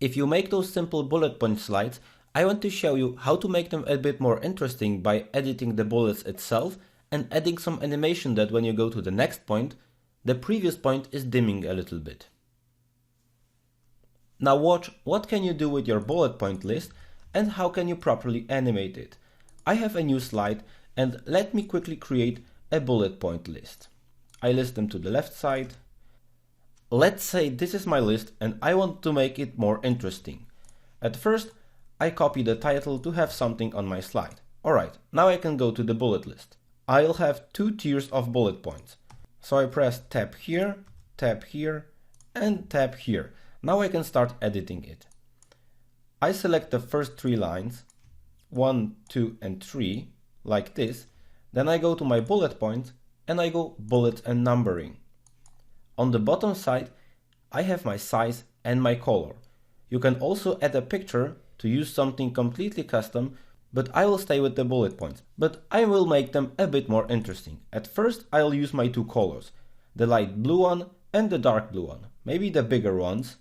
If you make those simple bullet point slides, I want to show you how to make them a bit more interesting by editing the bullets itself and adding some animation that when you go to the next point, the previous point is dimming a little bit. Now watch what can you do with your bullet point list and how can you properly animate it. I have a new slide and let me quickly create a bullet point list. I list them to the left side. Let's say this is my list and I want to make it more interesting. At first, I copy the title to have something on my slide. Alright, now I can go to the bullet list. I'll have 2 tiers of bullet points. So I press tab here, and tab here. Now I can start editing it. I select the first 3 lines, 1, 2, and 3, like this. Then I go to my bullet points and I go bullets and numbering. On the bottom side, I have my size and my color. You can also add a picture to use something completely custom, but I will stay with the bullet points. But I will make them a bit more interesting. At first, I'll use my 2 colors, the light blue one and the dark blue one. Maybe the bigger ones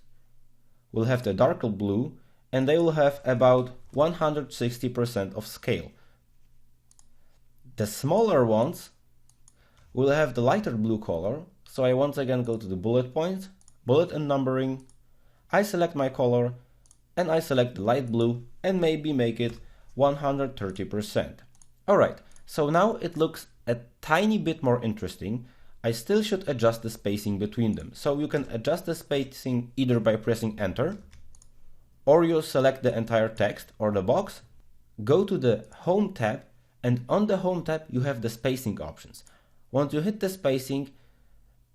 will have the darker blue and they will have about 160% of scale. The smaller ones will have the lighter blue color. So I once again go to the bullet points, bullet and numbering, I select my color and I select the light blue and maybe make it 130%. Alright, so now it looks a tiny bit more interesting. I still should adjust the spacing between them. So you can adjust the spacing either by pressing enter, or you select the entire text or the box, go to the home tab, and on the home tab you have the spacing options. Once you hit the spacing,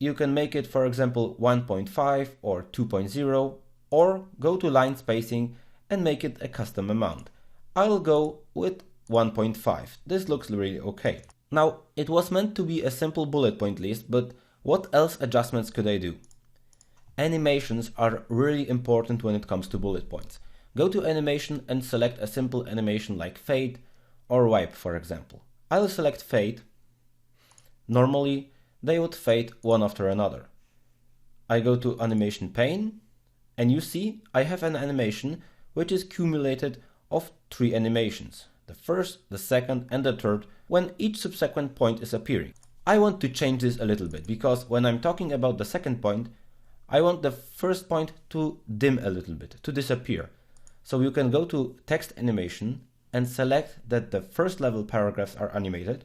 you can make it, for example, 1.5 or 2.0, or go to line spacing and make it a custom amount. I'll go with 1.5. This looks really okay. Now, it was meant to be a simple bullet point list, but what else adjustments could I do? Animations are really important when it comes to bullet points. Go to animation and select a simple animation like fade or wipe, for example. I'll select fade. Normally, they would fade one after another. I go to animation pane and you see I have an animation which is cumulated of 3 animations. The first, the second and the third when each subsequent point is appearing. I want to change this a little bit because when I'm talking about the second point, I want the first point to dim a little bit, to disappear. So you can go to text animation and select that the first level paragraphs are animated,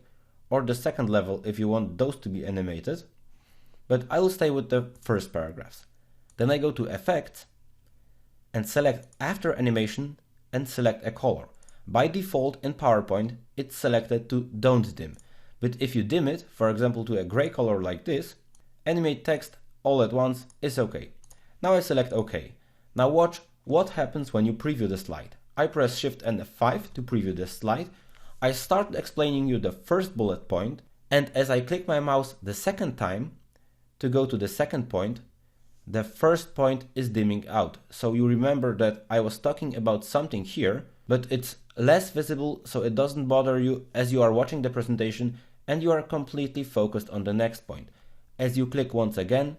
or the second level if you want those to be animated, but I will stay with the first paragraphs. Then I go to Effects and select After Animation and select a color. By default in PowerPoint, it's selected to Don't Dim, but if you dim it, for example to a gray color like this, Animate Text all at once is okay. Now I select OK. Now watch what happens when you preview the slide. I press Shift and F5 to preview this slide. I start explaining you the first bullet point, and as I click my mouse the second time to go to the second point, the first point is dimming out. So you remember that I was talking about something here, but it's less visible so it doesn't bother you as you are watching the presentation and you are completely focused on the next point. As you click once again,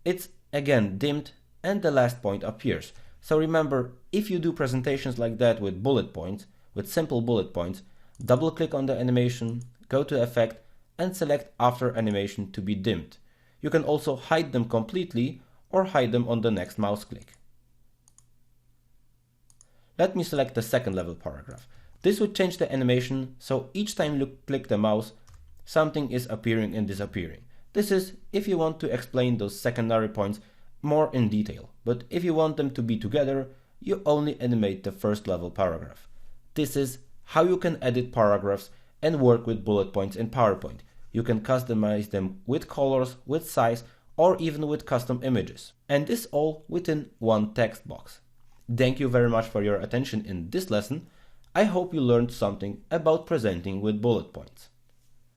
it's again dimmed and the last point appears. So remember, if you do presentations like that with bullet points, with simple bullet points, double click on the animation, go to Effect and select After Animation to be dimmed. You can also hide them completely or hide them on the next mouse click. Let me select the second level paragraph. This would change the animation so each time you click the mouse, something is appearing and disappearing. This is if you want to explain those secondary points more in detail, but if you want them to be together, you only animate the first level paragraph. This is how you can edit paragraphs and work with bullet points in PowerPoint. You can customize them with colors, with size, or even with custom images. And this all within one text box. Thank you very much for your attention in this lesson. I hope you learned something about presenting with bullet points.